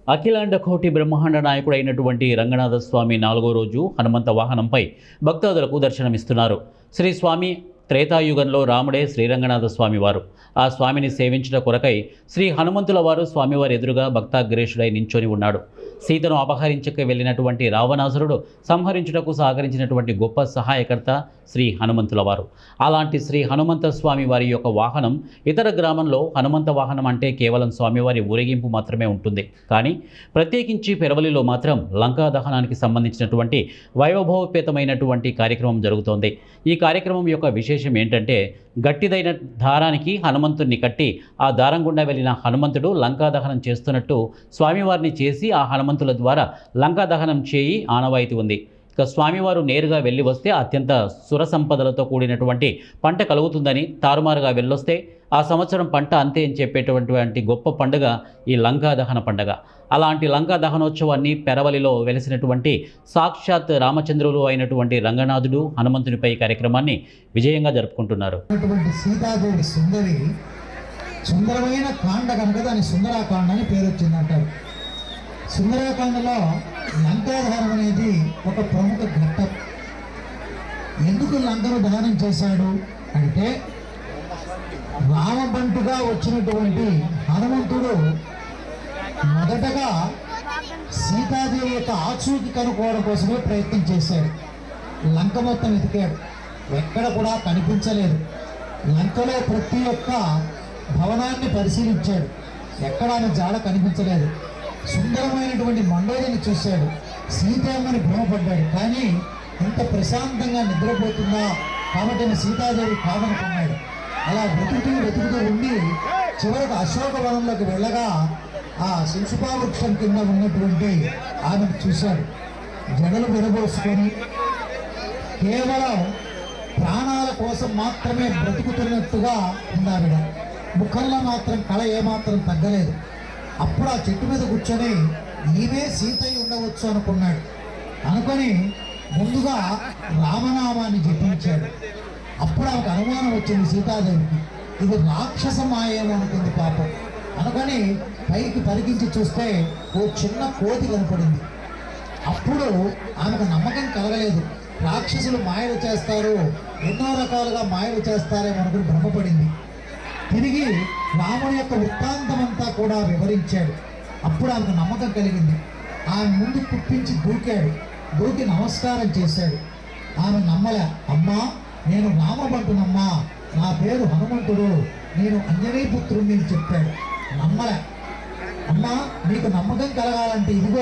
అఖిలాండ కోటి బ్రహ్మాండ నాయకుడైనటువంటి రంగనాథ స్వామి 4వ రోజు హనుమంత వాహనంపై భక్తాదులకు దర్శనమిస్తున్నారు. శ్రీ స్వామి త్రేతాయుగంలో రాముడే శ్రీరంగనాథ స్వామివారు. ఆ స్వామిని సేవించిన కొరకై శ్రీ హనుమంతుల వారు స్వామివారి ఎదురుగా భక్తాగ్రేషుడై నించొని ఉన్నాడు. సీతను అపహరించక వెళ్ళినటువంటి రావణాసురుడు సంహరించుటకు సహకరించినటువంటి గొప్ప సహాయకర్త శ్రీ హనుమంతుల వారు. అలాంటి శ్రీ హనుమంత స్వామి వారి యొక్క వాహనం ఇతర గ్రామంలో హనుమంత వాహనం అంటే కేవలం స్వామివారి ఊరేగింపు మాత్రమే ఉంటుంది. కానీ ప్రత్యేకించి పెరవలిలో మాత్రం లంకా దహనానికి సంబంధించినటువంటి వైభవోపేతమైనటువంటి కార్యక్రమం జరుగుతోంది. ఈ కార్యక్రమం యొక్క విశేషం ఏంటంటే, గట్టిదైన దారానికి హనుమంతుడిని కట్టి ఆ దారం గుండా వెళ్ళిన హనుమంతుడు లంకా దహనం చేస్తున్నట్టు స్వామివారిని చేసి ఆ హనుమంతుల ద్వారా లంకా దహనం చేయి ఆనవాయితీ ఉంది. ఇక స్వామివారు నేరుగా వెళ్ళి వస్తే అత్యంత సుర సంపదలతో కూడినటువంటి పంట కలుగుతుందని, తారుమారుగా వెళ్ళొస్తే ఆ సంవత్సరం పంట అంతే అని చెప్పేటటువంటి గొప్ప పండుగ ఈ లంకా దహన పండుగ. అలాంటి లంకా దహనోత్సవాన్ని పెరవలిలో వెలిసినటువంటి సాక్షాత్ రామచంద్రులు అయినటువంటి రంగనాథుడు హనుమంతునిపై కార్యక్రమాన్ని విజయంగా జరుపుకుంటున్నారు. సీతాదేవి సుందరమైన కాండ కనుక దాని సుందరాకాండ అని పేరు వచ్చిందంటారు. సుందరాకాండలో లంకాదహనం అనేది ఒక ప్రముఖ ఘట్టం. ఎందుకు లంకను దహనం చేశాడు అంటే, రామబంటుగా వచ్చినటువంటి హనుమంతుడు మొదటగా సీతాదేవి యొక్క ఆచూకి కనుక్కోవడం కోసమే ప్రయత్నం చేశాడు. లంక మొత్తం వెతికాడు, ఎక్కడ కూడా కనిపించలేదు. లంకలో ప్రతి ఒక్క భవనాన్ని పరిశీలించాడు, ఎక్కడ ఆమె జాడ కనిపించలేదు. సుందరమైనటువంటి మండోదరిని చూశాడు, సీతమ్మని భ్రమపడ్డాడు. కానీ ఇంత ప్రశాంతంగా నిద్రపోతుందా కాబట్టి సీతాదేవి కాదనుకున్నాడు. అలా వెతుకుతూ ఉండి చివరకు అశోకవనంలోకి వెళ్ళగా ఆ శింశుపావృక్షం కింద ఉన్నటువంటి ఆమెను చూశాడు. జడలు విరబోసుకొని కేవలం ప్రాణాల కోసం మాత్రమే బ్రతుకుతున్నట్టుగా ఉన్నావిడ. ముఖంలో మాత్రం కళ ఏమాత్రం తగ్గలేదు. అప్పుడు ఆ చెట్టు మీద కూర్చొని ఈమె సీతయ్య ఉండవచ్చు అనుకున్నాడు. అనుకొని ముందుగా రామనామాన్ని జపించాడు. అప్పుడు ఆమెకు అనుమానం వచ్చింది సీతాదేవికి, ఇది రాక్షస మాయేమో అనుకుంది పాపం. అనుకొని పైకి పరిగించి చూస్తే ఓ చిన్న కోతి కనపడింది. అప్పుడు ఆమెకు నమ్మకం కలగలేదు. రాక్షసులు మాయలు చేస్తారు, ఎన్నో రకాలుగా మాయలు చేస్తారేమో అనుకుని భ్రమపడింది. తిరిగి రాముడి యొక్క వృత్తాంతమంతా కూడా వివరించాడు. అప్పుడు ఆమెకు నమ్మకం కలిగింది. ఆమె ముందు కుప్పించి దూకి నమస్కారం చేశాడు. ఆమె నమ్మలే. అమ్మా, నేను రామబంటునమ్మా, నా పేరు హనుమంతుడు, నేను అంజనీపుత్రుడిని చెప్పాడు. నమ్మలే. అమ్మా, నీకు నమ్మకం కలగాలంటే ఇదిగో